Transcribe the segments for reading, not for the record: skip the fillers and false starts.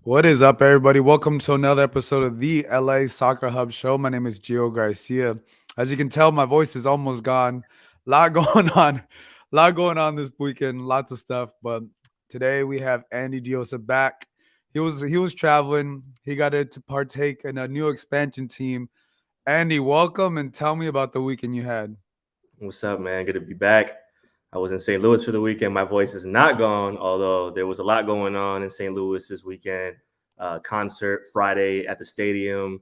What is up, everybody? Welcome to another episode of the LA Soccer Hub Show. My name is Gio Garcia. As you can tell, my voice is almost gone. Lot going on, lot going on this weekend. Lots of stuff. But today we have Andy Diosa back. He was traveling. He got to partake in a new expansion team. Andy, welcome and tell me about the weekend you had. What's up, man? Good to be back. I was in St. Louis for the weekend. My voice is not gone, although there was a lot going on in St. Louis this weekend. Concert Friday at the stadium.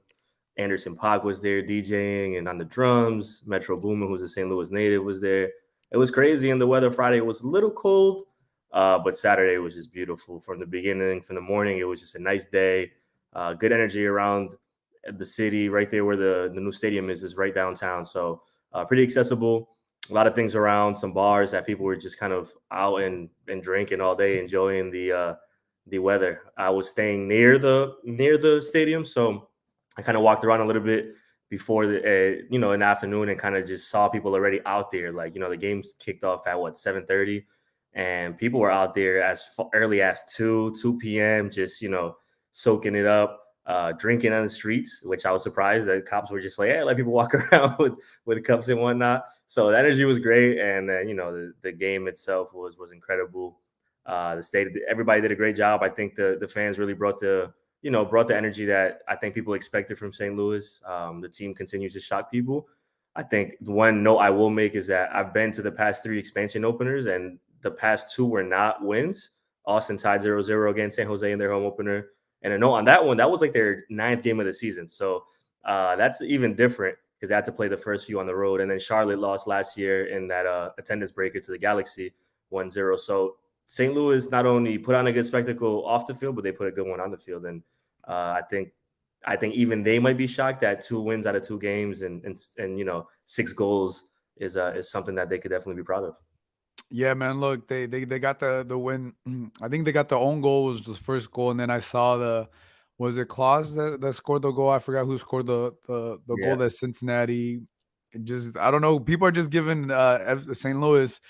Anderson Paak was there DJing and on the drums. Metro Boomin, who's a St. Louis native, was there. It was crazy, and the weather Friday was a little cold, but Saturday was just beautiful. From the beginning, from the morning, it was just a nice day. Good energy around the city, right there where the new stadium is right downtown. So pretty accessible. A lot of things around, some bars that people were just kind of out and drinking all day, enjoying the weather. I was staying near the stadium, so I kind of walked around a little bit before in the afternoon and kind of just saw people already out there. Like the games kicked off at what 7:30, and people were out there as early as 2 p.m. just soaking it up, drinking on the streets, which I was surprised that cops were just like, hey, let people walk around with cups and whatnot. So the energy was great, and then the game itself was incredible. The state, everybody did a great job. I think the fans really brought the energy that I think people expected from St. Louis. The team continues to shock people. I think the one note I will make is that I've been to the past three expansion openers, and the past two were not wins. Austin tied 0-0 against San Jose in their home opener. And a note on that one, that was like their ninth game of the season. So that's even different because they had to play the first few on the road. And then Charlotte lost last year in that attendance breaker to the Galaxy 1-0. So St. Louis not only put on a good spectacle off the field, but they put a good one on the field. And I think even they might be shocked that 2 wins out of 2 games and 6 goals is something that they could definitely be proud of. Yeah, man. Look, they got the win. I think they got their own goal was the first goal, and then I saw was it Claus that scored the goal? I forgot who scored the goal Yeah. that Cincinnati. Just I don't know. People are just giving St. Louis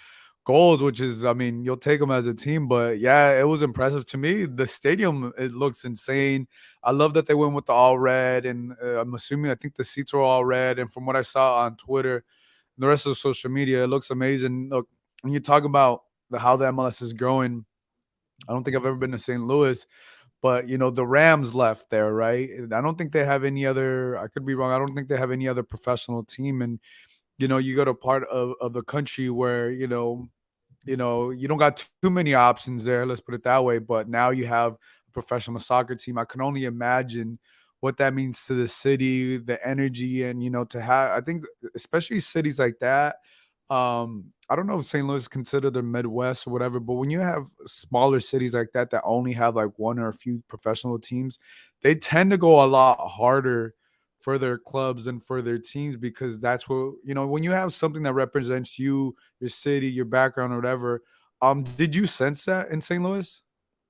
goals, which is I mean you'll take them as a team, but yeah, it was impressive to me. The stadium it looks insane. I love that they went with the all red, and I'm assuming I think the seats are all red. And from what I saw on Twitter, the rest of social media, it looks amazing. Look, when you talk about how the MLS is growing, I don't think I've ever been to St. Louis, but the Rams left there, right? I don't think they have any other. I could be wrong. I don't think they have any other professional team, and you go to part of the country where you don't got too many options there. Let's put it that way. But now you have a professional soccer team. I can only imagine what that means to the city, the energy, and to have. I think especially cities like that. I don't know if St. Louis is considered the Midwest or whatever, but when you have smaller cities like that only have like one or a few professional teams, they tend to go a lot harder for their clubs and for their teams because that's what when you have something that represents you, your city, your background, or whatever. Did you sense that in St. Louis?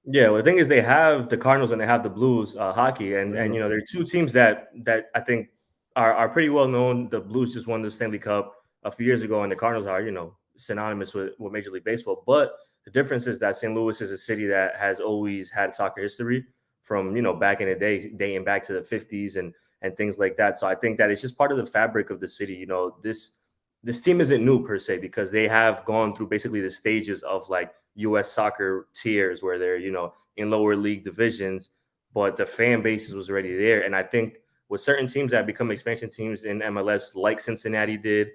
Yeah, well, the thing is, they have the Cardinals and they have the Blues hockey, and Yeah. they're two teams that I think are pretty well known. The Blues just won the Stanley Cup a few years ago, and the Cardinals are synonymous with Major League Baseball. But the difference is that St. Louis is a city that has always had soccer history from back in the day, dating back to the 50s and things like that. So I think that it's just part of the fabric of the city. This team isn't new per se because they have gone through basically the stages of like U.S. soccer tiers where they're in lower league divisions, but the fan basis was already there. And I think with certain teams that become expansion teams in MLS, like Cincinnati did,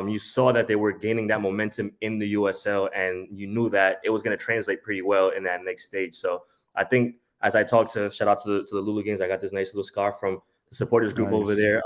you saw that they were gaining that momentum in the USL, and you knew that it was going to translate pretty well in that next stage. So I think as I talked to shout out to the Lulu Games, I got this nice little scarf from the supporters group over Nice.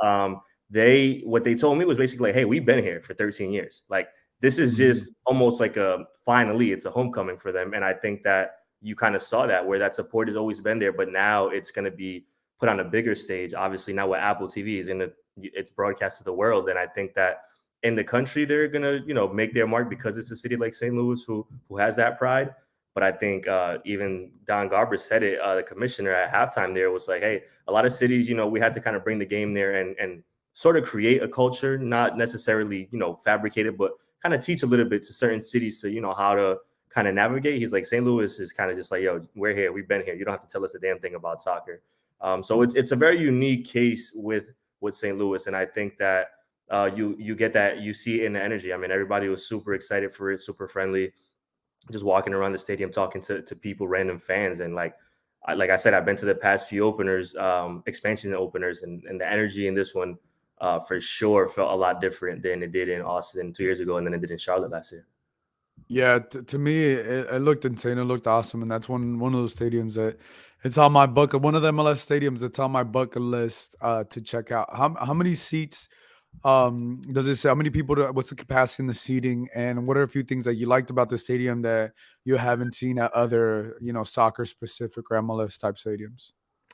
there. What they told me was basically like, hey, we've been here for 13 years. Like this is Mhm. just almost like finally it's a homecoming for them. And I think that you kind of saw that where that support has always been there, but now it's going to be put on a bigger stage. Obviously now with Apple TV is it's broadcast to the world. And I think that in the country, they're going to, make their mark because it's a city like St. Louis who has that pride. But I think even Don Garber said it, the commissioner at halftime there was like, hey, a lot of cities, we had to kind of bring the game there and sort of create a culture, not necessarily, fabricate it, but kind of teach a little bit to certain cities to, how to kind of navigate. He's like, St. Louis is kind of just like, yo, we're here, we've been here. You don't have to tell us a damn thing about soccer. So it's a very unique case with St. Louis, and I think that you get that, you see it in the energy. I mean, everybody was super excited for it, super friendly, just walking around the stadium talking to people, random fans, and like I said, I've been to the past few openers, expansion openers, and the energy in this one for sure felt a lot different than it did in Austin 2 years ago, and then it did in Charlotte last year. Yeah, to me, it looked insane. It looked awesome, and that's one of those stadiums that it's on my bucket. One of the MLS stadiums that's on my bucket list to check out. How many seats does it say? How many people? What's the capacity in the seating? And what are a few things that you liked about the stadium that you haven't seen at other soccer specific or MLS type stadiums?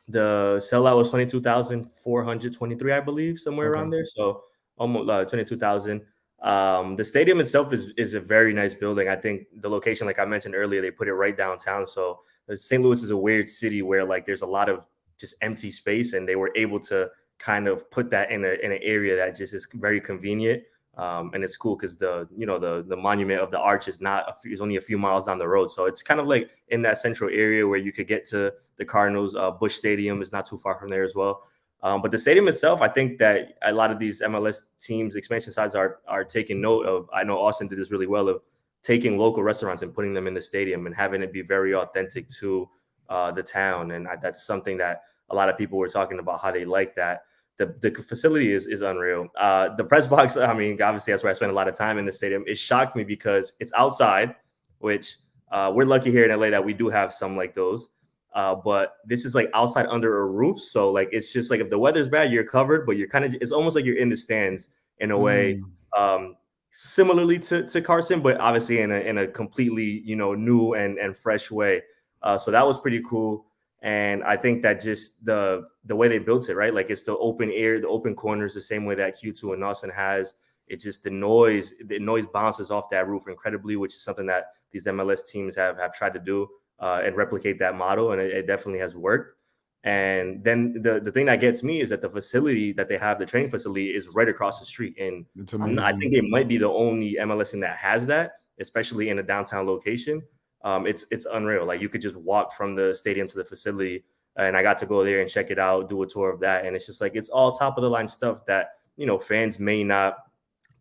The sellout was 22,423, I believe, somewhere Okay. around there. So almost 22,000. The stadium itself is a very nice building. I think the location, like I mentioned earlier, they put it right downtown. So St. Louis is a weird city where like there's a lot of just empty space, and they were able to kind of put that in an area that just is very convenient. And it's cool because the monument of the arch is not is only a few miles down the road, so it's kind of like in that central area where you could get to the Cardinals. Bush Stadium is not too far from there as well. But the stadium itself, I think that a lot of these MLS teams, expansion sides, are taking note of. I know Austin did this really well of taking local restaurants and putting them in the stadium and having it be very authentic to the town, and that's something that a lot of people were talking about how they like that. The facility is unreal. The press box, I mean, obviously that's where I spent a lot of time in the stadium. It shocked me because it's outside, which we're lucky here in LA that we do have some like those. But this is like outside under a roof, so like it's just like if the weather's bad, you're covered, but you're kind of, it's almost like you're in the stands in a way. Mm. Um, Similarly to Carson, but obviously in a completely new and fresh way. So that was pretty cool. And I think that just the way they built it, right? Like it's the open air, the open corners, the same way that Q2 and Austin has. It's just the noise bounces off that roof incredibly, which is something that these MLS teams have tried to do and replicate that model, and it definitely has worked. And then the thing that gets me is that the facility that they have, the training facility, is right across the street. And It's I think amazing. they might be the only MLS team that has that, especially in a downtown location. It's unreal. Like you could just walk from the stadium to the facility, and I got to go there and check it out, do a tour of that, and it's just like it's all top of the line stuff that fans may not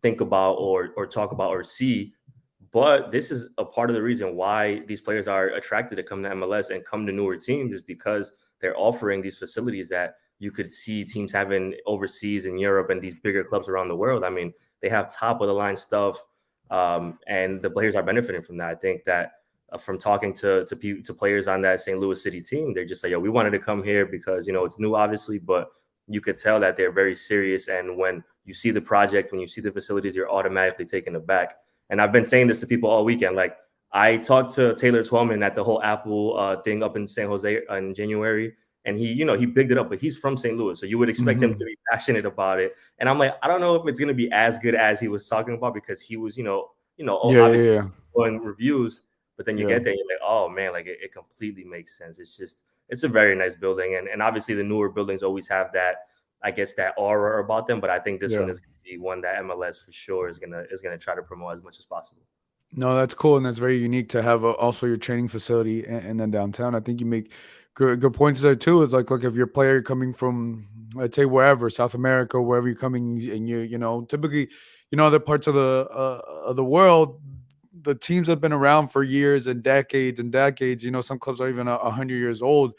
think about or talk about or see. But this is a part of the reason why these players are attracted to come to MLS and come to newer teams, is because they're offering these facilities that you could see teams having overseas in Europe and these bigger clubs around the world. I mean, they have top of the line stuff, and the players are benefiting from that. I think that from talking to players on that St. Louis City team, they're just like, "Yo, we wanted to come here because it's new, obviously, but you could tell that they're very serious. And when you see the project, when you see the facilities, you're automatically taken aback." And I've been saying this to people all weekend. Like I talked to Taylor Twellman at the whole Apple thing up in San Jose in January, and he bigged it up. But he's from St. Louis, so you would expect him to Mhm. be passionate about it. And I'm like, I don't know if it's gonna be as good as he was talking about, because he was, Yeah, yeah, obviously yeah, going reviews. But then you yeah, get there, and you're like, oh man, like it completely makes sense. It's a very nice building, and obviously the newer buildings always have that, I guess, that aura about them. But I think this one yeah. is going to be one that MLS for sure is gonna try to promote as much as possible. No, that's cool, and that's very unique to have also your training facility and then downtown. I think you make good points there too. It's like, look, if your player coming from, let's say, wherever South America, wherever you're coming, and typically, other parts of the world, the teams have been around for years and decades and decades. Some clubs are even 100 years old,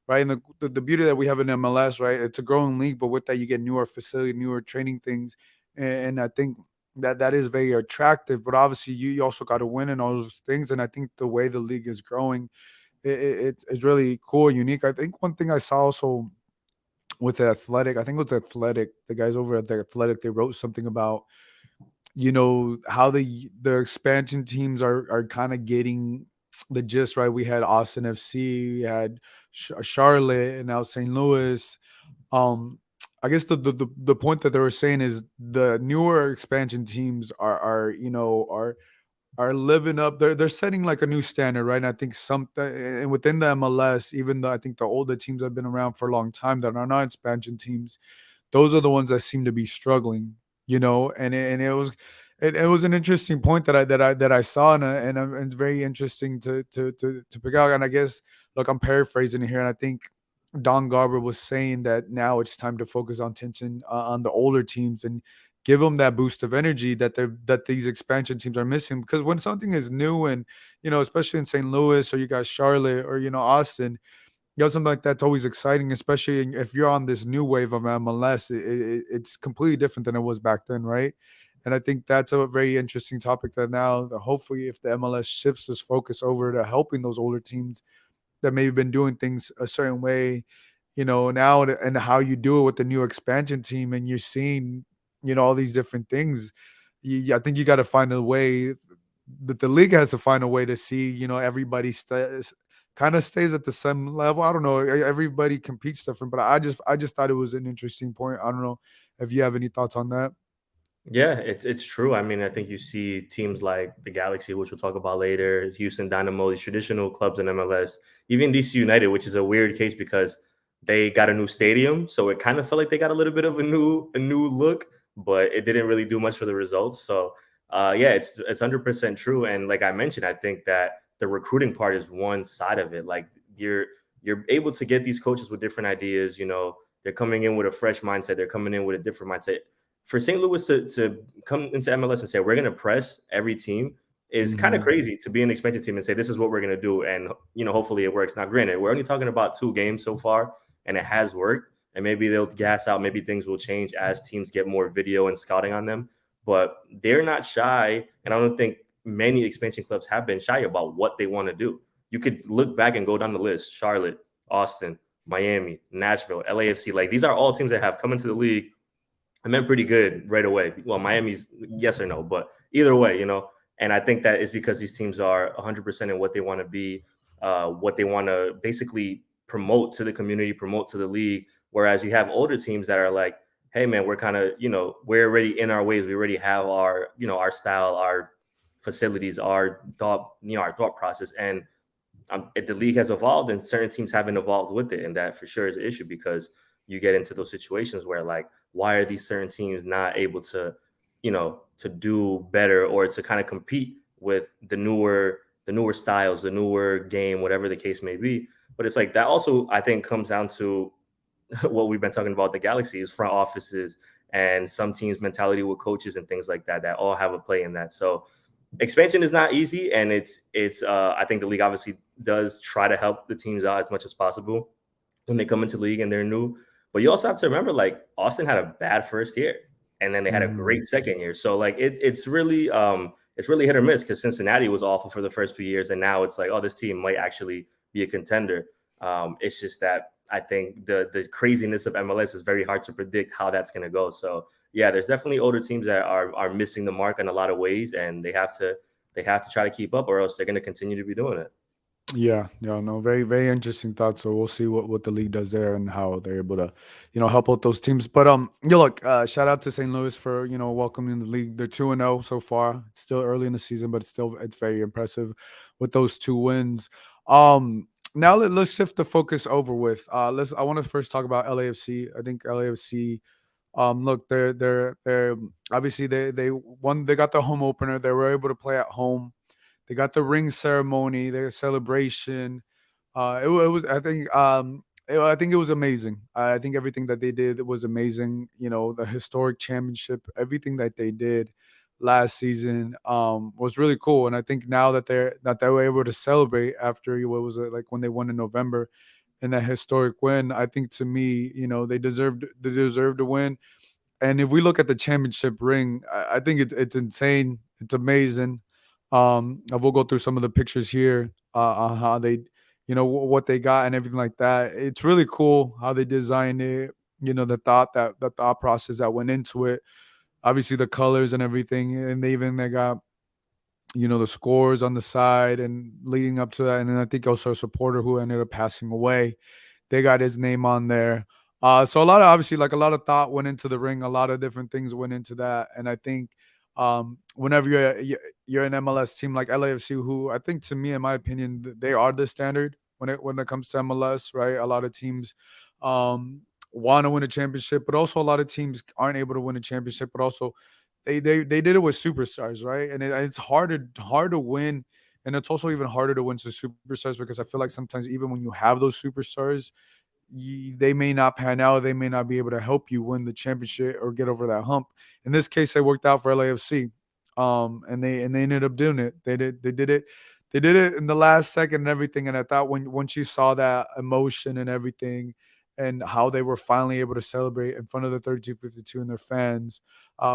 right? And the beauty that we have in MLS, right? It's a growing league, but with that, you get newer facility, newer training things, and I think that is very attractive. But obviously, you also got to win and all those things. And I think the way the league is growing, it's really cool, unique. I think one thing I saw also with the Athletic, I think it was Athletic, the guys over at the Athletic, they wrote something about how the expansion teams are kind of getting the gist, right? We had Austin FC, had Charlotte, and now St. Louis. um, I guess the point that they were saying is the newer expansion teams are living up. They're setting like a new standard, right? And I think something and within the MLS, even though I think the older teams have been around for a long time that are not expansion teams, those are the ones that seem to be struggling, and it was it was an interesting point that I saw, and it's very interesting to pick out. And I guess, look, I'm paraphrasing it here, and I think Don Garber was saying that now it's time to focus on tension on the older teams and give them that boost of energy that these expansion teams are missing. Because when something is new, and especially in St. Louis, or you got Charlotte, or Austin, something like that's always exciting, especially if you're on this new wave of MLS. It's completely different than it was back then, right? And I think that's a very interesting topic that now, hopefully, if the MLS shifts its focus over to helping those older teams that maybe been doing things a certain way, now, and how you do it with the new expansion team, and you're seeing, all these different things. I think you got to find a way that the league has to find a way to see, everybody kind of stays at the same level. I don't know. Everybody competes different, but I just thought it was an interesting point. I don't know if you have any thoughts on that. Yeah, it's true. I mean, I think you see teams like the Galaxy, which we'll talk about later, Houston Dynamo, these traditional clubs in MLS, even DC United, which is a weird case because they got a new stadium, so it kind of felt like they got a little bit of a new look, but it didn't really do much for the results. So, yeah, it's 100% true. And like I mentioned, I think that the recruiting part is one side of it. Like you're able to get these coaches with different ideas. They're coming in with a fresh mindset. They're coming in with a different mindset for St. Louis to come into MLS and say we're going to press every team is kind of Mhm. crazy to be an expansion team and say this is what we're going to do, and hopefully it works. Now, granted, we're only talking about 2 games so far, and it has worked, and maybe they'll gas out, maybe things will change as teams get more video and scouting on them, but they're not shy, and I don't think many expansion clubs have been shy about what they want to do. You could look back and go down the list: Charlotte, Austin, Miami, Nashville, LAFC. Like these are all teams that have come into the league. I meant pretty good right away. Well, Miami's yes or no, but either way, and I think that is because these teams are 100% in what they want to be, what they want to basically promote to the community, promote to the league. Whereas you have older teams that are like, hey, man, we're kind of, we're already in our ways. We already have our, our style, our facilities, our thought process. And the league has evolved and certain teams haven't evolved with it. And that for sure is an issue because you get into those situations where like, why are these certain teams not able to do better or to kind of compete with the newer styles, the newer game, whatever the case may be. But it's like that also, I think, comes down to what we've been talking about the Galaxy's front offices and some teams' mentality with coaches and things like that that all have a play in that. So expansion is not easy, and it's I think the league obviously does try to help the teams out as much as possible when they come into the league and they're new. But you also have to remember, like Austin had a bad first year, and then they had a Mhm. great second year. So like it's really hit or miss because Cincinnati was awful for the first few years, and now it's like, oh, this team might actually be a contender. It's just that I think the craziness of MLS is very hard to predict how that's going to go. So yeah, there's definitely older teams that are missing the mark in a lot of ways, and they have to try to keep up, or else they're going to continue to be doing it. Yeah, yeah, no, very, very interesting thoughts. So we'll see what the league does there and how they're able to, help out those teams. But look, shout out to St. Louis for welcoming the league. They're 2-0 so far. It's still early in the season, but it's very impressive with those 2 wins. Now let's shift the focus over with. I want to first talk about LAFC. I think LAFC. Look, they're obviously they won. They got the home opener. They were able to play at home. They got the ring ceremony, their celebration. It was, I think it was amazing. I think everything that they did was amazing. The historic championship, everything that they did last season was really cool. And I think now that they were able to celebrate after what was it like when they won in November and that historic win, I think to me, they deserved to win. And if we look at the championship ring, I think it's insane. It's amazing. I will go through some of the pictures here on how they, what they got and everything like that. It's really cool how they designed it. The thought process that went into it. Obviously, the colors and everything, and they got the scores on the side and leading up to that. And then I think also a supporter who ended up passing away, they got his name on there. So a lot of obviously like a lot of thought went into the ring, a lot of different things went into that, and I think whenever you're an MLS team like LAFC, who I think to me, in my opinion, they are the standard when it comes to MLS, right? A lot of teams um, want to win a championship, but also a lot of teams aren't able to win a championship, but also they did it with superstars, right? And it's hard to win, and it's also even harder to win to superstars because I feel like sometimes even when you have those superstars, they may not pan out. They may not be able to help you win the championship or get over that hump. In this case, it worked out for LAFC, and they ended up doing it. They did it in the last second and everything. And I thought when once you saw that emotion and everything, and how they were finally able to celebrate in front of the 3252 and their fans,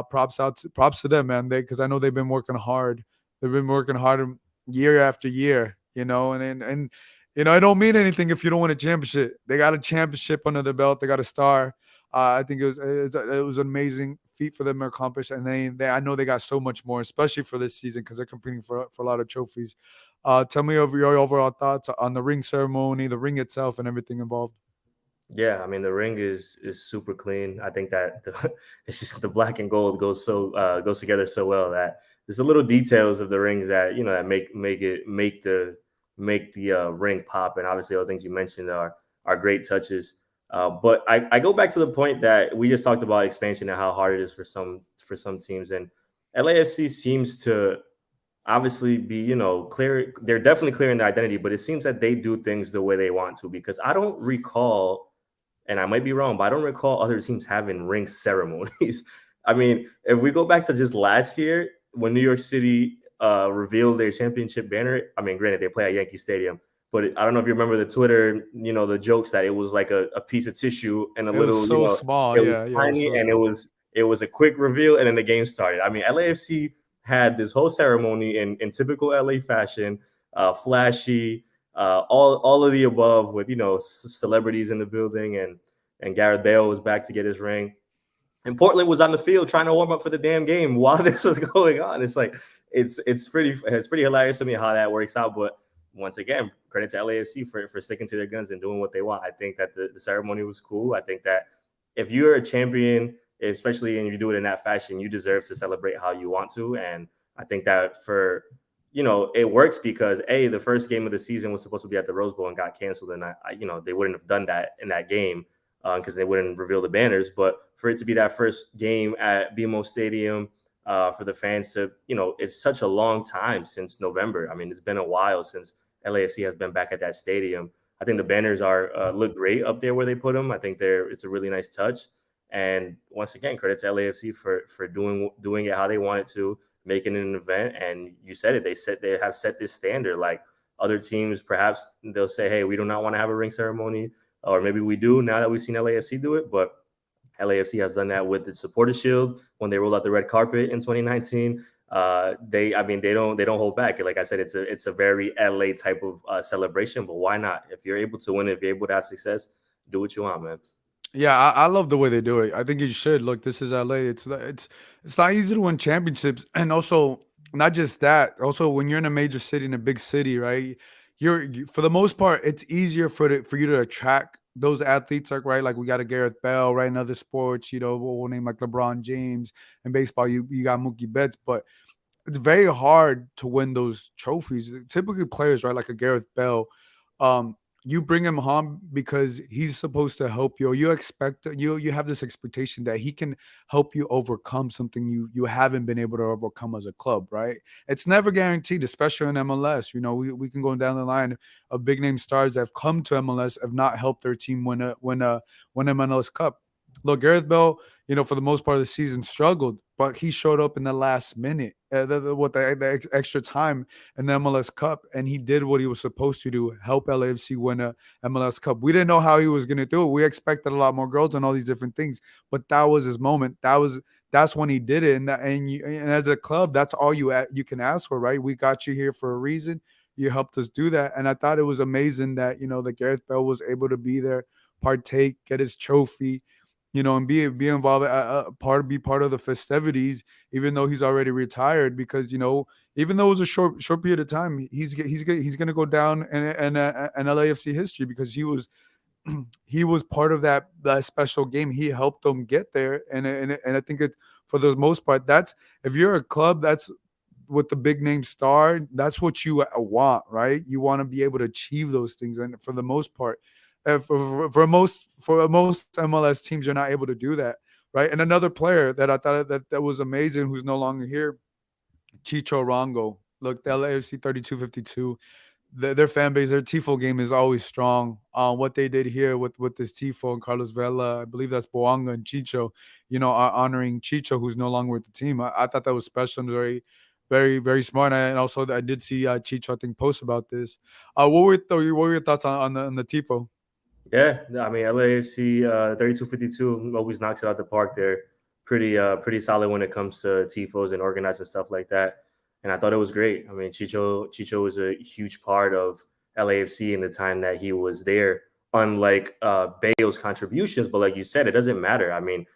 props to them, man. They because I know they've been working hard. They've been working hard year after year, and it don't mean anything if you don't win a championship. They got a championship under their belt. They got a star. I think it was an amazing feat for them to accomplish, and I know they got so much more, especially for this season because they're competing for a lot of trophies. Tell me of your overall thoughts on the ring ceremony, the ring itself, and everything involved. Yeah, I mean the ring is super clean. I think that it's just the black and gold goes together so well that there's the little details of the rings that that make the ring pop. And obviously all the things you mentioned are great touches. But I go back to the point that we just talked about expansion and how hard it is for some teams. And LAFC seems to obviously be clear. They're definitely clear in their identity, but it seems that they do things the way they want to, because I don't recall, and I might be wrong, but I don't recall other teams having ring ceremonies. I mean, if we go back to just last year when New York City revealed their championship banner, I mean, granted, they play at Yankee Stadium, but I don't know if you remember the Twitter, the jokes that it was like a piece of tissue and a It was little, so small, it was yeah, yeah, it was tiny, so and it small. was it was a quick reveal, and then the game started. I mean, LAFC had this whole ceremony in typical LA fashion, flashy, all of the above, with celebrities in the building, and Gareth Bale was back to get his ring. And Portland was on the field trying to warm up for the damn game while this was going on. It's like it's pretty hilarious to me how that works out. But once again, credit to LAFC for sticking to their guns and doing what they want. I think that the ceremony was cool. I think that if you're a champion, especially and you do it in that fashion, you deserve to celebrate how you want to. And I think that it works because the first game of the season was supposed to be at the Rose Bowl and got canceled, and they wouldn't have done that in that game because they wouldn't reveal the banners. But for it to be that first game at BMO Stadium, for the fans to, it's such a long time since November. I mean, it's been a while since LAFC has been back at that stadium. I think the banners are look great up there where they put them. I think it's a really nice touch. And once again, credit to LAFC for doing it how they wanted to, making it an event. And you said it, they have set this standard. Like other teams, perhaps they'll say, hey, we do not want to have a ring ceremony, or maybe we do now that we've seen LAFC do it. But LAFC has done that with the Supporter Shield when they rolled out the red carpet in 2019. They don't hold back. Like I said, it's a very LA type of celebration. But why not? If you're able to win, if you're able to have success, do what you want, man. Yeah, I love the way they do it. I think you should. Look, this is LA. It's not easy to win championships, and also not just that. Also, when you're in a major city, in a big city, right? For the most part, it's easier for you to attract those athletes. Like we got a Gareth Bell, right? In other sports, we'll name like LeBron James. In baseball, you got Mookie Betts, but it's very hard to win those trophies. Typically, players, right, like a Gareth Bell, you bring him home because he's supposed to help you. You have this expectation that he can help you overcome something you haven't been able to overcome as a club, right? It's never guaranteed, especially in MLS. We can go down the line of big name stars that have come to MLS have not helped their team win a MLS Cup. Look, Gareth Bell, for the most part of the season struggled, but he showed up in the last minute, with the extra time in the MLS Cup, and he did what he was supposed to do, help LAFC win a MLS Cup. We didn't know how he was going to do it. We expected a lot more goals and all these different things, but that was his moment. That's when he did it, and as a club, that's all you can ask for, right? We got you here for a reason. You helped us do that, and I thought it was amazing that that Gareth Bell was able to be there, partake, get his trophy, and be involved, be part of the festivities, even though he's already retired. Because even though it was a short period of time, he's gonna go down in LAFC history because he was part of that special game. He helped them get there, and I think for the most part, that's if you're a club that's with the big name star, that's what you want, right? You want to be able to achieve those things, and for the most part, for most MLS teams, you're not able to do that. right? And another player that I thought that was amazing, who's no longer here, Chicho Rongo. Look, the LAFC 3252, their fan base, their tifo game is always strong. What they did here with this tifo and Carlos Vela, I believe that's Boanga and Chicho, honoring Chicho, who's no longer with the team. I thought that was special and very, very, very smart. And also, I did see Chicho, I think, post about this. What were your thoughts on the tifo? Yeah, I mean LAFC 3252 always knocks it out the park. They're pretty solid when it comes to tifos and organizing stuff like that. And I thought it was great. I mean Chicho was a huge part of LAFC in the time that he was there. Unlike Bale's contributions, but like you said, it doesn't matter. I mean,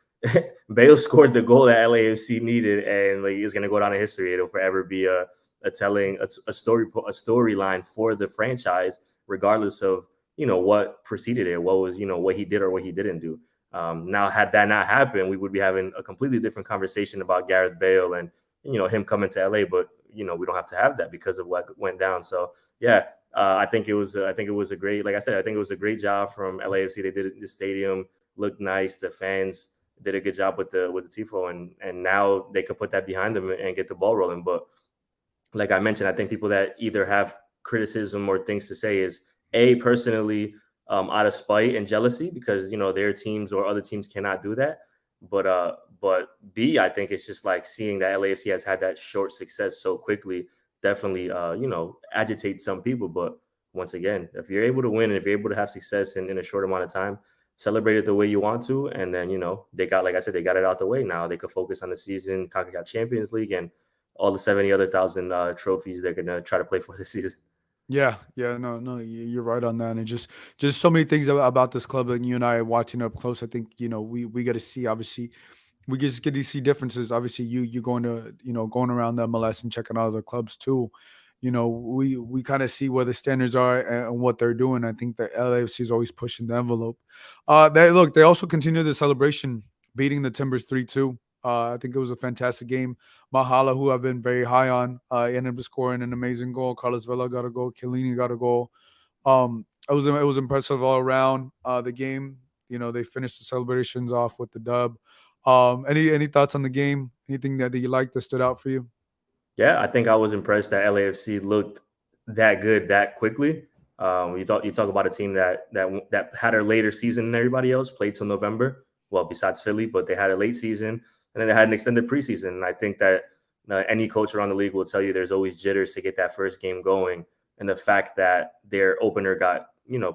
Bale scored the goal that LAFC needed, and like it's gonna go down in history. It'll forever be a telling a storyline for the franchise, regardless of what preceded it, what was what he did or what he didn't do. Now, had that not happened, we would be having a completely different conversation about Gareth Bale and him coming to LA. But we don't have to have that because of what went down. So yeah, I think it was a great, like I said, I think it was a great job from LAFC. They did it. The stadium looked nice. The fans did a good job with the tifo, and now they could put that behind them and get the ball rolling. But like I mentioned, I think people that either have criticism or things to say is personally out of spite and jealousy because their teams or other teams cannot do that. But B, I think it's just like seeing that LAFC has had that short success so quickly definitely agitates some people. But once again, if you're able to win and if you're able to have success in a short amount of time, celebrate it the way you want to, and then they got, like I said, they got it out the way. Now they could focus on the season, CONCACAF Champions League, and all the 70 other thousand trophies they're gonna try to play for this season. Yeah, yeah, no, no, you're right on that, and just so many things about this club, and you and I watching up close. I think we got to see, obviously, we just get to see differences. Obviously, you going to going around the MLS and checking out other clubs too. We kind of see where the standards are and what they're doing. I think that LAFC is always pushing the envelope. They also continue the celebration, beating the Timbers 3-2. I think it was a fantastic game. Mahala, who I've been very high on, ended up scoring an amazing goal. Carlos Vela got a goal. Chiellini got a goal. It was impressive all around. The game, they finished the celebrations off with the dub. Any thoughts on the game? Anything that you liked that stood out for you? Yeah, I think I was impressed that LAFC looked that good that quickly. You talk about a team that had a later season than everybody else, played till November. Well, besides Philly, but they had a late season and then they had an extended preseason. And I think that any coach around the league will tell you there's always jitters to get that first game going, and the fact that their opener got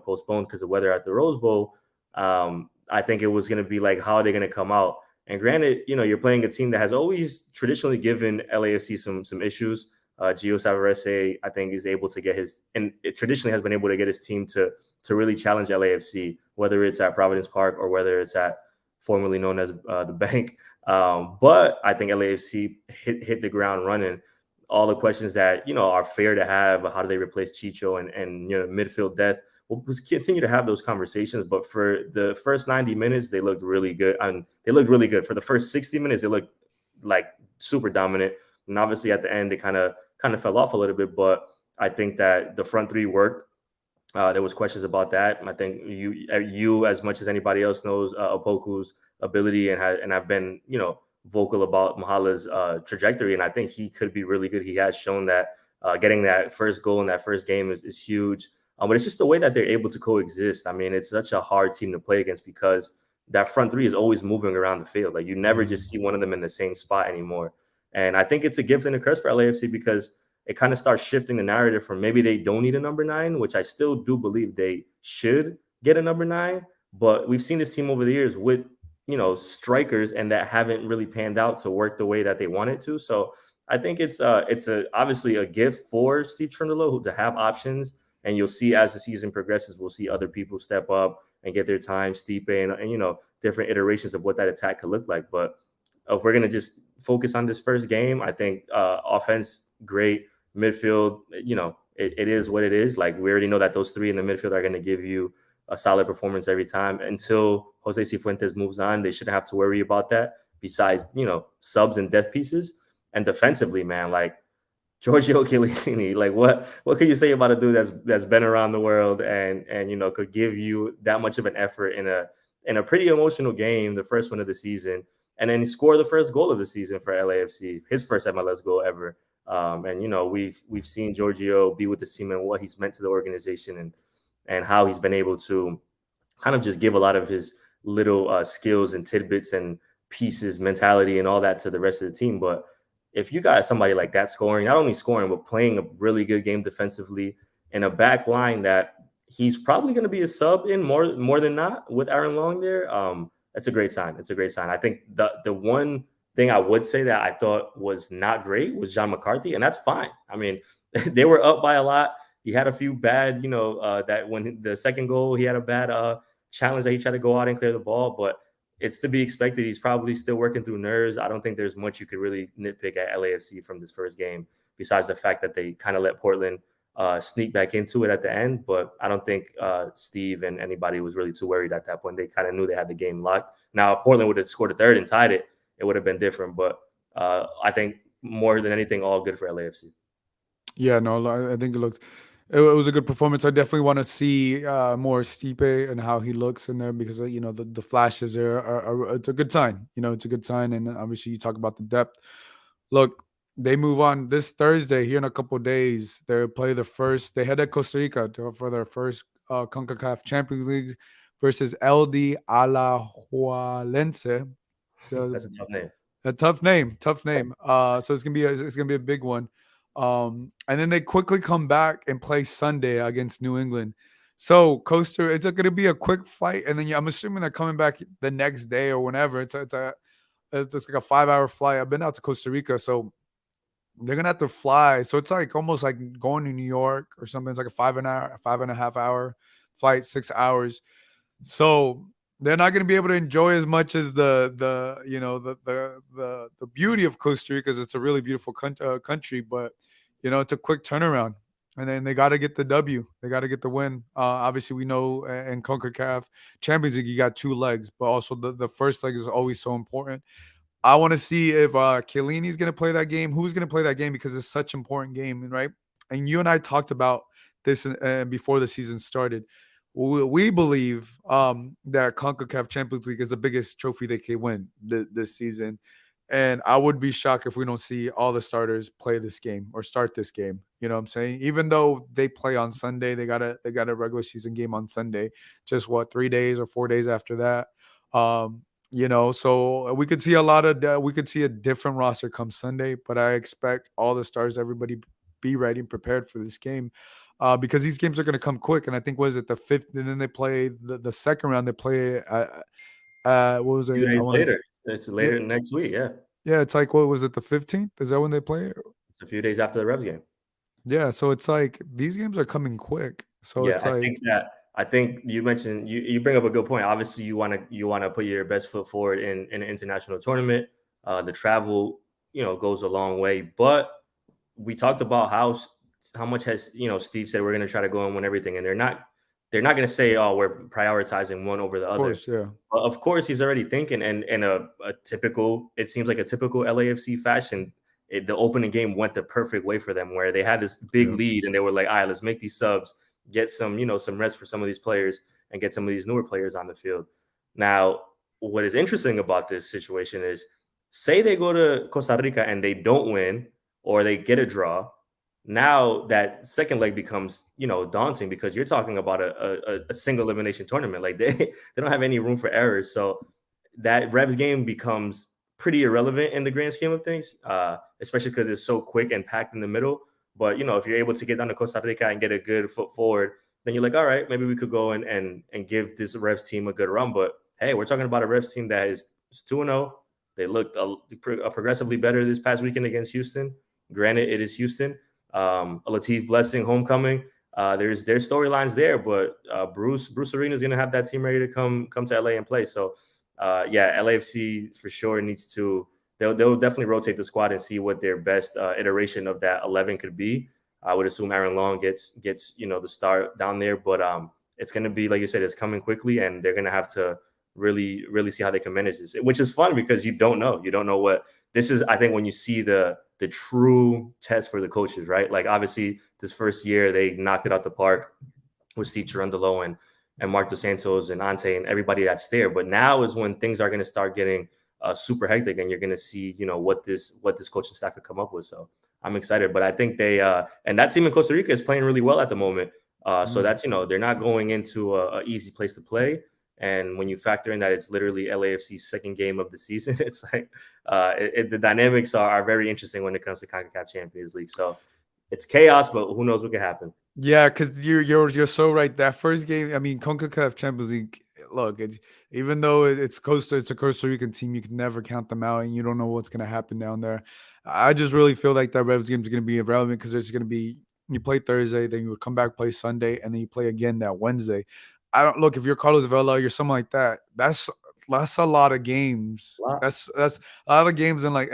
postponed because of weather at the Rose Bowl. I think it was going to be like, how are they going to come out? And granted, you're playing a team that has always traditionally given LAFC some issues. Gio Savarese, I think, is able to get and it traditionally has been able to get his team to really challenge LAFC, whether it's at Providence Park or whether it's at formerly known as the Bank. But I think LAFC hit the ground running. All the questions that are fair to have. How do they replace Chicho and midfield depth? We'll continue to have those conversations. But for the first 90 minutes, they looked really good. And they looked really good. For the first 60 minutes, they looked like super dominant. And obviously at the end, it kind of fell off a little bit. But I think that the front three worked. There was questions about that. I think you as much as anybody else knows Opoku's ability and I've been vocal about Mahala's trajectory, and I think he could be really good. He has shown that getting that first goal in that first game is huge. But it's just the way that they're able to coexist. I mean, it's such a hard team to play against because that front three is always moving around the field. Like you never just see one of them in the same spot anymore. And I think it's a gift and a curse for LAFC because it kind of starts shifting the narrative from maybe they don't need a number 9, which I still do believe they should get a number 9. But we've seen this team over the years with strikers and that haven't really panned out to work the way that they wanted to. So I think it's obviously a gift for Steve Cherundolo to have options, and you'll see as the season progresses, we'll see other people step up and get their time, Stipe and different iterations of what that attack could look like. But if we're gonna just focus on this first game, I think offense great, midfield, it is what it is. Like we already know that those three in the midfield are going to give you a solid performance every time. Until Jose Cifuentes moves on, they shouldn't have to worry about that. Besides, subs and depth pieces. And defensively, man, like Giorgio Chiellini, like what could you say about a dude that's been around the world and could give you that much of an effort in a pretty emotional game, the first one of the season, and then he scored the first goal of the season for LAFC, his first MLS goal ever. And we've seen Giorgio be with the team and what he's meant to the organization, and how he's been able to kind of just give a lot of his little skills and tidbits and pieces, mentality, and all that to the rest of the team. But if you got somebody like that scoring, not only scoring, but playing a really good game defensively, in a back line that he's probably going to be a sub in more than not with Aaron Long there, that's a great sign. It's a great sign. I think the one thing I would say that I thought was not great was John McCarthy, and that's fine. I mean, they were up by a lot. He had a few bad, that when the second goal, he had a bad challenge that he tried to go out and clear the ball, but it's to be expected. He's probably still working through nerves. I don't think there's much you could really nitpick at LAFC from this first game, besides the fact that they kind of let Portland sneak back into it at the end. But I don't think Steve and anybody was really too worried at that point. They kind of knew they had the game locked. Now, if Portland would have scored a third and tied it, it would have been different. But I think more than anything, all good for LAFC. Yeah, no, I think it was a good performance. I definitely want to see more Stipe and how he looks in there, because the flashes there it's a good sign. It's a good sign, and obviously you talk about the depth. Look, they move on this Thursday here in a couple of days. They play They head to Costa Rica for their first CONCACAF Champions League versus LD Alajuelense. That's a tough name. A tough name. So it's gonna be a big one. And then they quickly come back and play Sunday against New England. So it's gonna be a quick fight, and then I'm assuming they're coming back the next day or whenever. It's just like a 5-hour flight. I've been out to Costa Rica, so they're gonna have to fly. So it's like almost like going to New York or something. It's like a 5.5 hour flight, 6 hours. So they're not going to be able to enjoy as much as the beauty of Costa Rica, because it's a really beautiful country, but it's a quick turnaround, and then they got to get the W. They got to get the win. Obviously, we know in CONCACAF Champions League you got two legs, but also the first leg is always so important. I want to see if Chiellini's going to play that game. Who's going to play that game, because it's such an important game, right? And you and I talked about this before the season started. We believe that CONCACAF Champions League is the biggest trophy they can win this season. And I would be shocked if we don't see all the starters play this game or start this game. You know what I'm saying? Even though they play on Sunday, they got a regular season game on Sunday. Just 3 days or 4 days after that. So we could see we could see a different roster come Sunday, but I expect all the stars, everybody, be ready and prepared for this game. Because these games are going to come quick. And I think, was it the fifth? And then they play the second round. They play, what was it? 2 days later. It's later next week. Yeah. Yeah. It's like, what was it? The 15th? Is that when they play? It's a few days after the Revs game. Yeah. So it's like these games are coming quick. So yeah, it's like, I think you mentioned, you bring up a good point. Obviously, you want to put your best foot forward in an international tournament. The travel, goes a long way. But we talked about how much has Steve said we're going to try to go and win everything, and they're not going to say, oh, we're prioritizing one over the other. Of course, yeah. But of course, he's already thinking, and it seems like a typical LAFC fashion. The opening game went the perfect way for them, where they had this big lead, and they were like, all right, let's make these subs, get some rest for some of these players, and get some of these newer players on the field. Now, what is interesting about this situation is, say they go to Costa Rica and they don't win, or they get a draw. Now that second leg becomes, daunting, because you're talking about a single elimination tournament. Like they don't have any room for errors. So that Revs game becomes pretty irrelevant in the grand scheme of things, especially because it's so quick and packed in the middle. But, if you're able to get down to Costa Rica and get a good foot forward, then you're like, all right, maybe we could go and give this Revs team a good run. But hey, we're talking about a Revs team that is 2-0. They looked progressively better this past weekend against Houston. Granted, it is Houston. A Latif Blessing homecoming. There's storylines there, but Bruce Arena is going to have that team ready to come to LA and play. So LAFC for sure needs to. They'll definitely rotate the squad and see what their best iteration of that 11 could be. I would assume Aaron Long gets the start down there, but it's going to be, like you said, it's coming quickly, and they're going to have to really, really see how they can manage this, which is fun, because you don't know what this is. I think when you see the true test for the coaches, right? Like, obviously this first year they knocked it out the park with Steve Cherundolo, and and Mark Dos Santos and Ante and everybody that's there. But now is when things are going to start getting super hectic, and you're going to see, what this coaching staff could come up with. So I'm excited, but I think they and that team in Costa Rica is playing really well at the moment. So Mm. that's, they're not going into a easy place to play. And when you factor in that it's literally LAFC's second game of the season, it's like the dynamics are very interesting when it comes to CONCACAF Champions League. So it's chaos, but who knows what could happen. Yeah, because you're so right. That first game, I mean, CONCACAF Champions League. Look, it's even though it's a Costa Rican team, you can never count them out, and you don't know what's going to happen down there. I just really feel like that Revs game is going to be irrelevant because there's going to be you play Thursday, then you would come back play Sunday, and then you play again that Wednesday. I don't look if you're Carlos Vela, you're something like that. That's a lot of games. Wow. That's a lot of games in like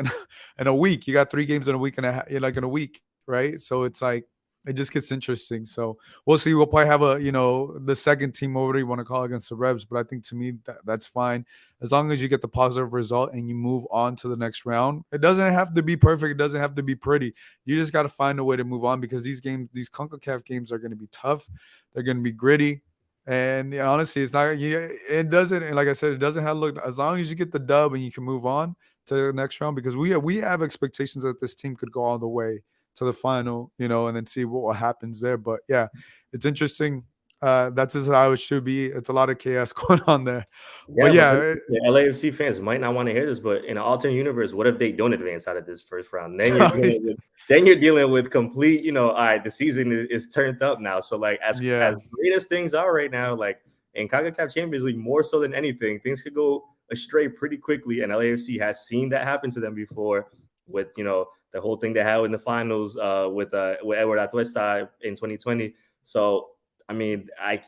in a week. You got 3 games in a week and a half, like in a week, right? So it's like it just gets interesting. So we'll see. We'll probably have the second team, whatever you want to call it, against the Rebs. But I think to me that's fine as long as you get the positive result and you move on to the next round. It doesn't have to be perfect. It doesn't have to be pretty. You just got to find a way to move on because these games, these CONCACAF games, are going to be tough. They're going to be gritty. And yeah, honestly, it's not. It doesn't. Like I said, it doesn't have to look. As long as you get the dub and you can move on to the next round, because we have expectations that this team could go all the way to the final, and then see what happens there. But yeah, it's interesting. That's just how it should be. It's a lot of chaos going on there. But Yeah, but yeah, the LAFC fans might not want to hear this, but in an alternate universe, what if they don't advance out of this first round? Then you're dealing with complete, all right, the season is turned up now. So like yeah, as great as things are right now, like in CONCACAF Champions League, more so than anything, things could go astray pretty quickly. And LAFC has seen that happen to them before with, the whole thing they had in the finals with Edward Atuesta in 2020. So I mean, like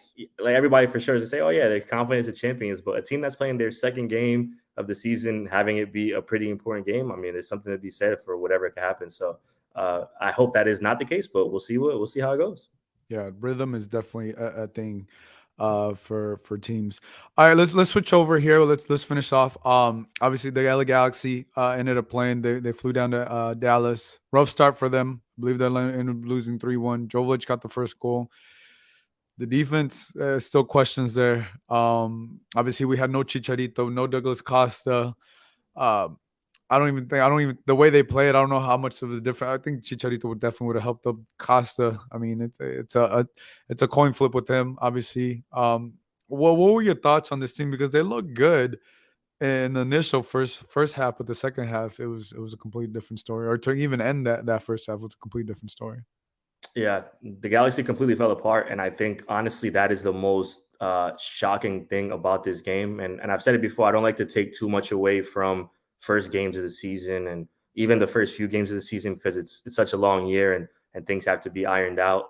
everybody for sure is to say, oh yeah, they're confident as champions, but a team that's playing their second game of the season, having it be a pretty important game, I mean, there's something to be said for whatever can happen. So I hope that is not the case, but we'll see how it goes. yeah. Rhythm is definitely a thing for teams. All right, let's switch over here. Let's finish off. Obviously the LA Galaxy ended up playing. They flew down to Dallas. Rough start for them. I believe they ended up losing 3-1. Jovic got the first goal. The defense still questions there. Obviously, we had no Chicharito, no Douglas Costa. Um, I don't even the way they play it. I don't know how much of the difference. I think Chicharito would have helped up Costa. I mean, it's a coin flip with him. Obviously, what were your thoughts on this team because they look good in the initial first half, but the second half it was a completely different story. Or to even end that first half was a completely different story. Yeah, the Galaxy completely fell apart, and I think honestly that is the most shocking thing about this game. And I've said it before. I don't like to take too much away from first games of the season and even the first few games of the season because it's such a long year and things have to be ironed out.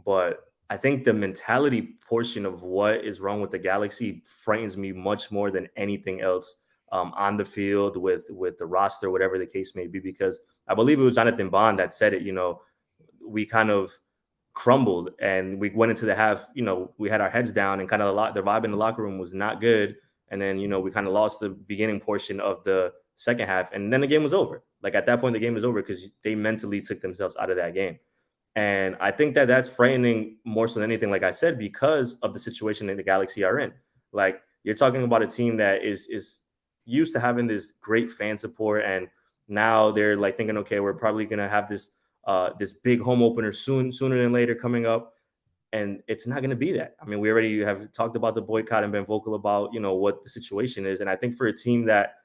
But I think the mentality portion of what is wrong with the Galaxy frightens me much more than anything else on the field with the roster, whatever the case may be. Because I believe it was Jonathan Bond that said it. We kind of crumbled and we went into the half, we had our heads down and kind of the vibe in the locker room was not good. And then, we kind of lost the beginning portion of the second half and then the game was over. Like at that point, the game was over because they mentally took themselves out of that game. And I think that that's frightening more so than anything, like I said, because of the situation that the Galaxy are in. Like you're talking about a team that is used to having this great fan support. And now they're like thinking, okay, we're probably going to have this big home opener sooner than later coming up, and it's not going to be that. I mean, we already have talked about the boycott and been vocal about what the situation is, and I think for a team that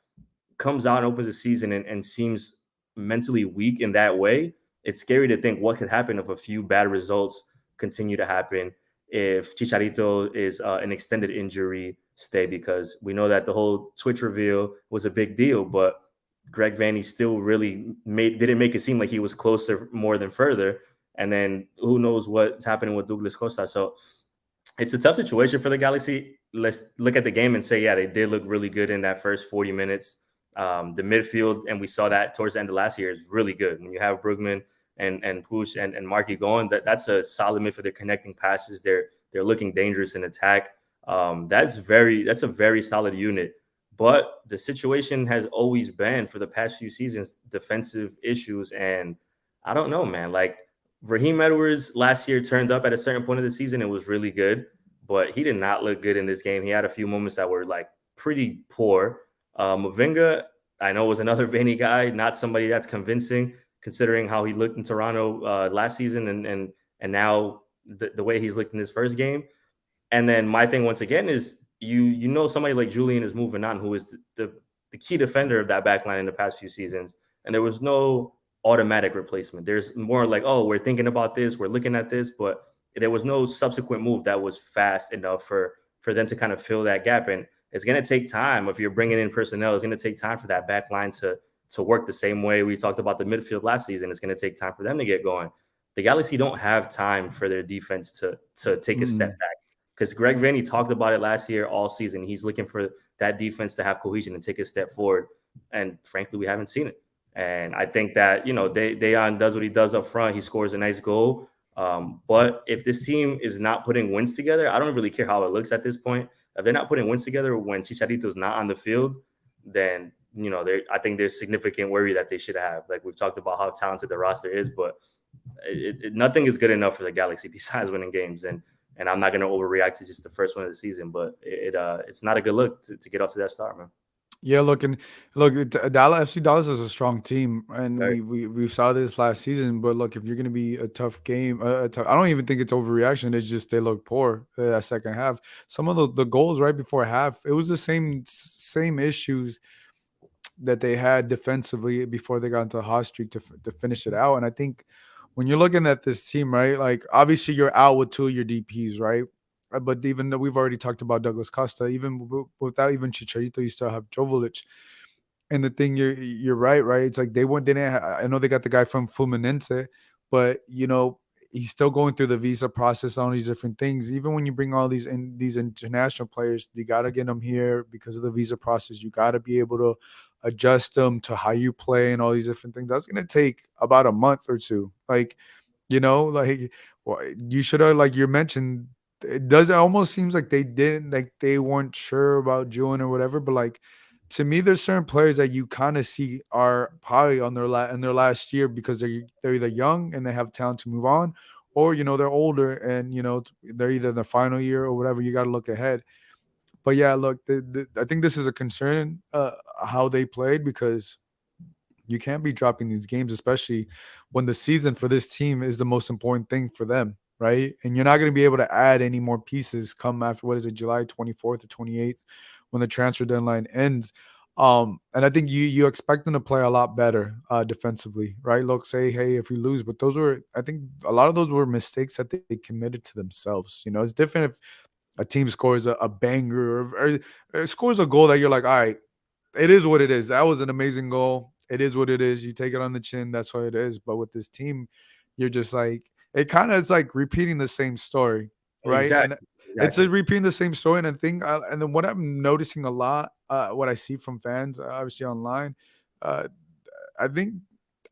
comes out and opens the season and seems mentally weak in that way, it's scary to think what could happen if a few bad results continue to happen if Chicharito is an extended injury stay, because we know that the whole Twitch reveal was a big deal, but Greg Vanny still really didn't make it seem like he was closer more than further. And then who knows what's happening with Douglas Costa. So it's a tough situation for the Galaxy. Let's look at the game and say, yeah, they did look really good in that first 40 minutes. The midfield, and we saw that towards the end of last year, is really good. When you have Brugman and Push and Markey going, that's a solid midfield. They're connecting passes. They're looking dangerous in attack. That's a very solid unit. But the situation has always been for the past few seasons defensive issues, and I don't know, man. Like Raheem Edwards last year turned up at a certain point of the season and was really good, but he did not look good in this game. He had a few moments that were like pretty poor. Mavinga, I know, was another Vanny guy, not somebody that's convincing considering how he looked in Toronto last season and now the way he's looked in his first game. And then my thing once again is you know somebody like Julian is moving on, who is the key defender of that back line in the past few seasons, and there was no automatic replacement. There's more like, oh, we're thinking about this, we're looking at this, but there was no subsequent move that was fast enough for them to kind of fill that gap. And it's going to take time. If you're bringing in personnel, it's going to take time for that back line to work the same way we talked about the midfield last season. It's going to take time for them to get going. The Galaxy don't have time for their defense to take a step back, because Greg Vanny talked about it last year all season. He's looking for that defense to have cohesion and take a step forward. And frankly, we haven't seen it. And I think that, Dejan does what he does up front. He scores a nice goal. But if this team is not putting wins together, I don't really care how it looks at this point. If they're not putting wins together when Chicharito's not on the field, then, I think there's significant worry that they should have. Like we've talked about how talented the roster is, but nothing is good enough for the Galaxy besides winning games. And I'm not going to overreact to just the first one of the season, but it's not a good look to get off to that start, man. Yeah, Dallas FC Dallas is a strong team, and Right. we saw this last season. But look, if you're going to be a tough game, I don't even think it's overreaction. It's just they look poor that second half. Some of the goals right before half, it was the same issues that they had defensively before they got into a hot streak to finish it out. And I think when you're looking at this team, right, like obviously you're out with two of your DPs, right? But even though we've already talked about Douglas Costa, even without even Chicharito, you still have Joveljic. And the thing you're right, right? It's like they didn't. I know they got the guy from Fluminense, but he's still going through the visa process, all these different things. Even when you bring all these international players, you got to get them here because of the visa process. You got to be able to adjust them to how you play and all these different things. That's going to take about a month or two. Like well, you should have, like you mentioned, it almost seems like they weren't sure about June or whatever, but like to me, there's certain players that you kind of see are probably on in their last year because they're either young and they have talent to move on, or they're older and they're either in their final year or whatever. You got to look ahead. But yeah, look, I think this is a concern, how they played, because you can't be dropping these games, especially when the season for this team is the most important thing for them, right? And you're not going to be able to add any more pieces come after, what is it, July 24th or 28th, when the transfer deadline ends. And I think you expect them to play a lot better defensively, right? Look, say, hey, if we lose, but I think a lot of those were mistakes that they committed to themselves. It's different if a team scores a banger or scores a goal that you're like, all right, it is what it is. That was an amazing goal. It is what it is. You take it on the chin. That's what it is. But with this team, you're just like, it kind of is like repeating the same story, right? And Exactly. it's Exactly. repeating the same story. And I think, and then what I'm noticing a lot, what I see from fans, obviously online, uh, I think,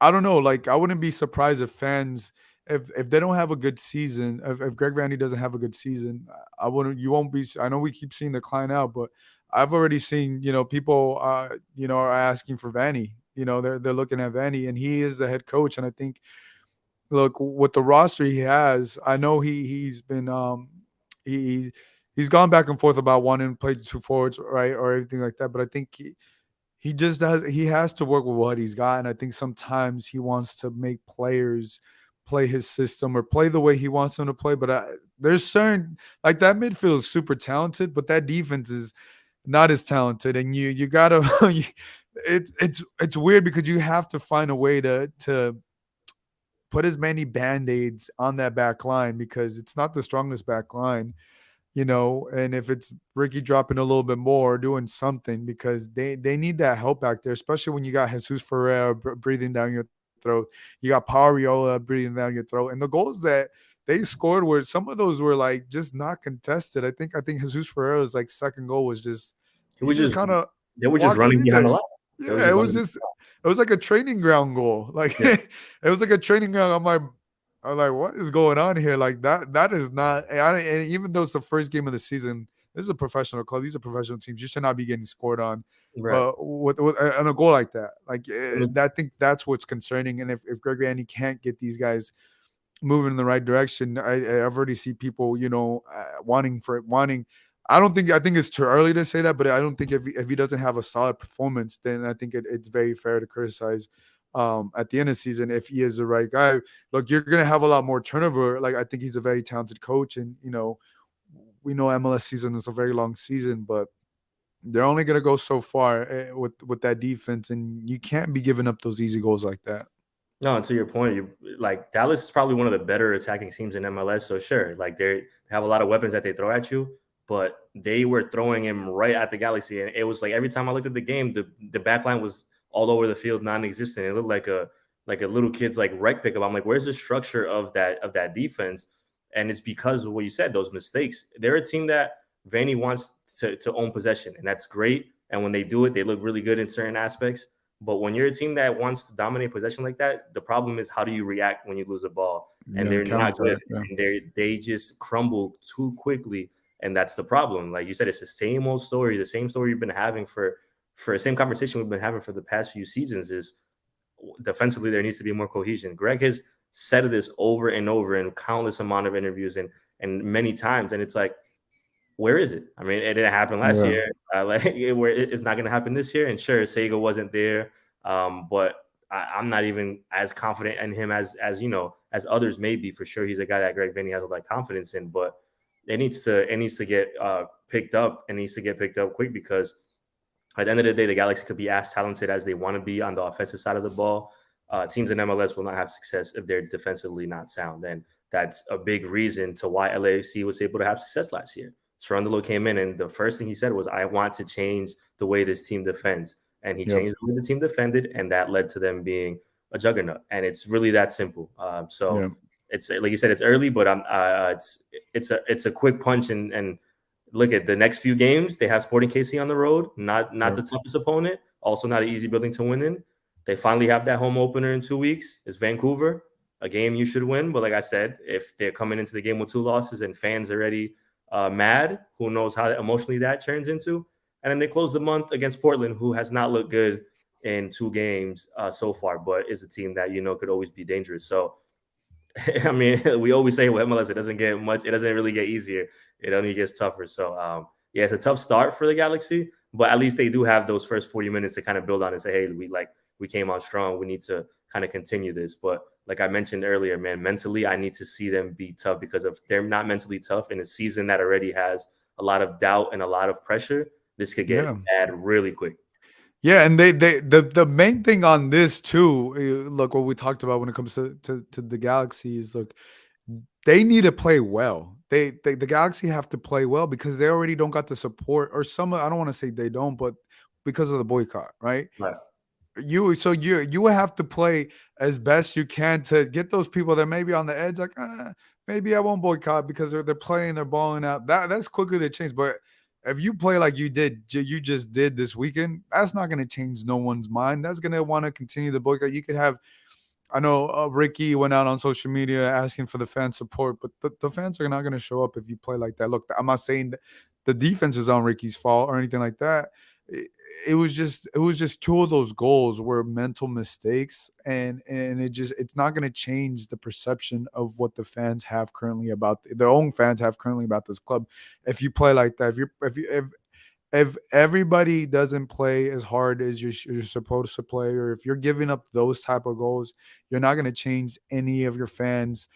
I don't know, like I wouldn't be surprised if fans, if they don't have a good season, if Greg Vandy doesn't have a good season, I wouldn't you won't be. I know we keep seeing the decline out, but I've already seen, people are asking for Vanny. They're looking at Vanny, and he is the head coach. And I think, look, with the roster he has, I know he's been he he's gone back and forth about wanting to play two forwards, right, or everything like that. But I think he has to work with what he's got. And I think sometimes he wants to make players play his system or play the way he wants them to play. But there's certain, like, that midfield is super talented, but that defense is not as talented. And you gotta it's weird because you have to find a way to put as many band-aids on that back line, because it's not the strongest back line. And if it's Ricky dropping a little bit more, doing something, because they need that help back there, especially when you got Jesus Ferreira breathing down your throat. You got Pariola breathing down your throat. And the goals that they scored were, some of those were like just not contested. I think Jesus Ferreira's like second goal was just, It he was just just kind of they were just walked it running in behind the there. line. They were Yeah, just running. it was like a training ground goal. Like Yeah. it was like a training ground. I'm like, what is going on here? Like that is not. And even though it's the first game of the season, this is a professional club. These are professional teams. You should not be getting scored on. Right. But with on a goal like that, like I mean, I think that's what's concerning. And if Greg Andy can't get these guys moving in the right direction. I've already see people, wanting. I don't think I think it's too early to say that, but I don't think if he doesn't have a solid performance, then I think it's very fair to criticize at the end of the season if he is the right guy. Look, you're gonna have a lot more turnover. Like I think he's a very talented coach, and we know MLS season is a very long season, but they're only gonna go so far with that defense, and you can't be giving up those easy goals like that. No, and to your point, you like Dallas is probably one of the better attacking teams in MLS. So sure, like they have a lot of weapons that they throw at you, but they were throwing him right at the Galaxy, and it was like every time I looked at the game, the back line was all over the field, non-existent. It looked like a little kid's like rec pickup. I'm like, where's the structure of that defense? And it's because of what you said, those mistakes. They're a team that Vanny wants to own possession, and that's great. And when they do it, they look really good in certain aspects. But when you're a team that wants to dominate possession like that, the problem is how do you react when you lose the ball? And Yeah, the they're not good. counterattack. Yeah, And they just crumble too quickly. And that's the problem. Like you said, it's the same old story, the same story you've been having for the same conversation we've been having for the past few seasons is defensively there needs to be more cohesion. Greg has said this over and over in countless amount of interviews and many times. And it's like, where is it? I mean, it didn't happen last yeah, year. It's not going to happen this year. And sure, Sega wasn't there, but I'm not even as confident in him as others may be. For sure, he's a guy that Greg Vinny has a lot of confidence in. But it needs to get picked up. It needs to get picked up quick because at the end of the day, the Galaxy could be as talented as they want to be on the offensive side of the ball. Teams in MLS will not have success if they're defensively not sound, and that's a big reason to why LAFC was able to have success last year. Sarandolo came in, and the first thing he said was, "I want to change the way this team defends," and he yep, changed the way the team defended, and that led to them being a juggernaut. And it's really that simple. So yeah, it's like you said, it's early, but it's a quick punch, and look at the next few games. They have Sporting KC on the road, not yep. the toughest opponent, also not an easy building to win in. They finally have that home opener in 2 weeks. It's Vancouver, a game you should win. But like I said, if they're coming into the game with 2 losses and fans already mad, who knows how emotionally that turns into. And then they close the month against Portland, who has not looked good in 2 games so far, but is a team that could always be dangerous. So I mean, we always say with MLS, it doesn't really get easier. It only gets tougher. So, yeah, it's a tough start for the Galaxy, but at least they do have those first 40 minutes to kind of build on and say, hey, we came out strong. We need to kind of continue this. But like I mentioned earlier, man, mentally, I need to see them be tough because if they're not mentally tough in a season that already has a lot of doubt and a lot of pressure, this could get Yeah. bad really quick. Yeah, and the main thing on this too, look what we talked about when it comes to the Galaxy is look, they need to play well. The Galaxy have to play well because they already don't got the support, or some. I don't want to say they don't, but because of the boycott, right? Right. You would have to play as best you can to get those people that may be on the edge, like maybe I won't boycott because they're playing, they're balling out. That's quickly to change. But if you play like you just did this weekend, that's not going to change no one's mind. That's going to want to continue the boycott. You could have I know Ricky went out on social media asking for the fan support, but the fans are not going to show up if you play like that. Look, I'm not saying that the defense is on Ricky's fault or anything like that. It, it was just two of those goals were mental mistakes, and it's not going to change the perception of what the fans have currently about their own fans have currently about this club. If you play like that, if everybody doesn't play as hard as you're supposed to play, or if you're giving up those type of goals, you're not going to change any of your fans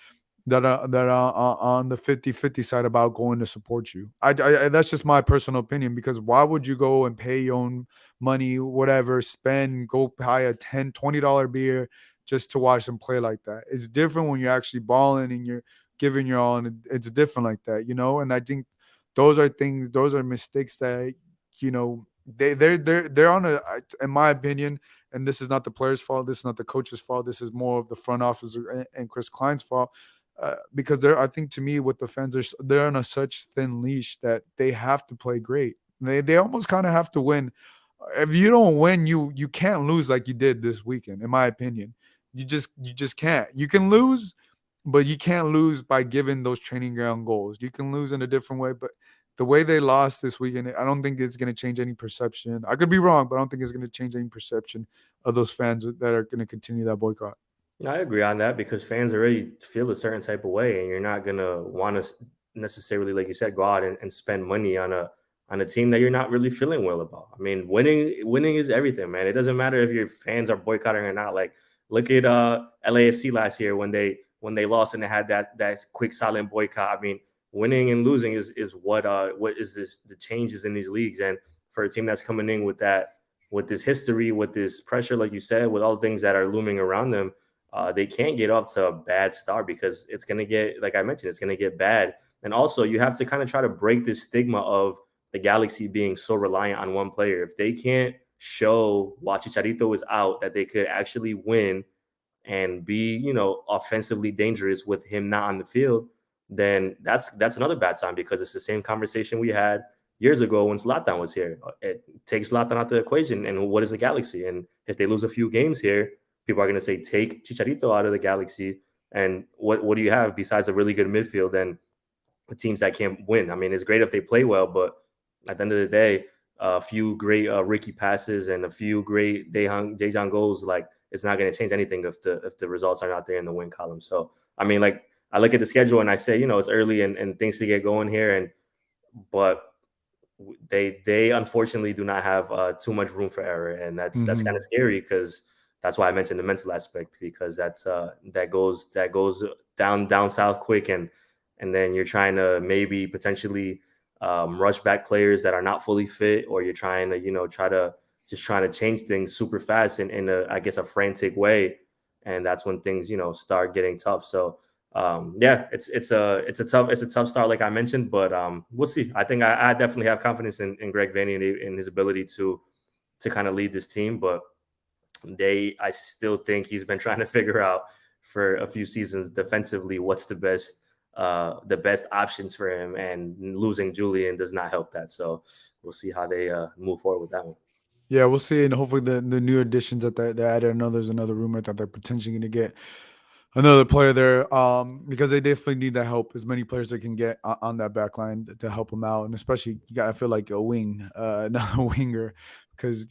that are on the 50-50 side about going to support you. That's just my personal opinion because why would you go and pay your own money, whatever, spend, go buy a $10-20 beer just to watch them play like that? It's different when you're actually balling and you're giving your all, and it's different like that, And I think those are mistakes that they're on in my opinion, and this is not the players' fault, this is not the coach's fault, this is more of the front office and Chris Klein's fault. Because I think to me, with the fans, they're on a such thin leash that they have to play great. They almost kind of have to win. If you don't win, you can't lose like you did this weekend. In my opinion, you just can't. You can lose, but you can't lose by giving those training ground goals. You can lose in a different way, but the way they lost this weekend, I don't think it's going to change any perception. I could be wrong, but I don't think it's going to change any perception of those fans that are going to continue that boycott. I agree on that because fans already feel a certain type of way, and you're not gonna want to necessarily, like you said, go out and spend money on a team that you're not really feeling well about. I mean, winning is everything, man. It doesn't matter if your fans are boycotting or not. Like, look at LAFC last year when they lost and they had that quick silent boycott. I mean, winning and losing is what is this the changes in these leagues, and for a team that's coming in with this history, with this pressure, like you said, with all the things that are looming around them, they can't get off to a bad start because it's going to get, like I mentioned, it's going to get bad. And also, you have to kind of try to break this stigma of the Galaxy being so reliant on one player. If they can't show while Chicharito is out that they could actually win and be, offensively dangerous with him not on the field, then that's another bad sign because it's the same conversation we had years ago when Zlatan was here. It takes Zlatan out the equation, and what is the Galaxy? And if they lose a few games here, people are going to say take Chicharito out of the Galaxy, and what do you have besides a really good midfield and teams that can't win? I mean, it's great if they play well, but at the end of the day, a few great Ricky passes and a few great Dejan goals, like it's not going to change anything if the results are not there in the win column. So I mean, like I look at the schedule and I say, it's early and things to get going here, but they unfortunately do not have too much room for error, and that's kind of Mhm. scary because that's why I mentioned the mental aspect because that goes down south quick, and then you're trying to maybe potentially rush back players that are not fully fit, or you're trying to trying to change things super fast in a, I guess, a frantic way, and that's when things start getting tough. So yeah, it's a tough start, like I mentioned, but we'll see. I think I definitely have confidence in Greg Vanney and in his ability to kind of lead this team. But I still think he's been trying to figure out for a few seasons defensively what's the best options for him, and losing Julian does not help that. So we'll see how they move forward with that one. Yeah, we'll see, and hopefully the new additions that they added. I know there's another rumor that they're potentially going to get another player there, because they definitely need that help. As many players they can get on that back line to help them out, and especially you got I feel like a wing, another winger, because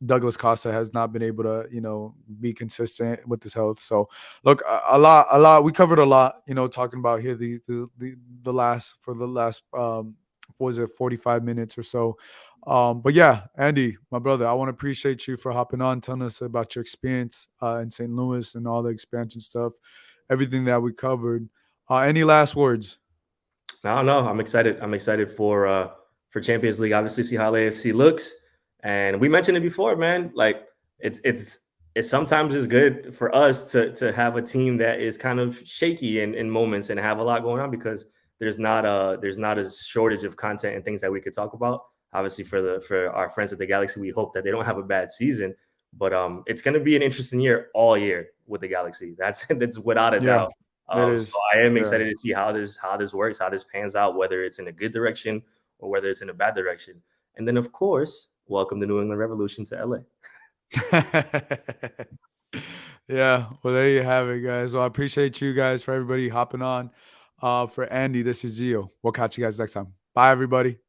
Douglas Costa has not been able to, be consistent with his health. So, look, a lot. We covered a lot, talking about here the last what was it, 45 minutes or so. But yeah, Andy, my brother, I want to appreciate you for hopping on, telling us about your experience in St. Louis and all the expansion stuff, everything that we covered. Any last words? No, no, I'm excited. I'm excited for Champions League. Obviously, see how AFC looks, and we mentioned it before, man. Like it's sometimes it's good for us to have a team that is kind of shaky in moments and have a lot going on because there's not a shortage of content and things that we could talk about. Obviously, for our friends at the Galaxy, we hope that they don't have a bad season, but it's going to be an interesting year all year with the Galaxy. That's without a Yeah, doubt. it So is. I am Yeah. excited to see how this works, how this pans out, whether it's in a good direction or whether it's in a bad direction. And then, of course, welcome the New England Revolution to LA. Yeah, well, there you have it, guys. Well, I appreciate you guys for everybody hopping on. For Andy, this is Gio. We'll catch you guys next time. Bye, everybody.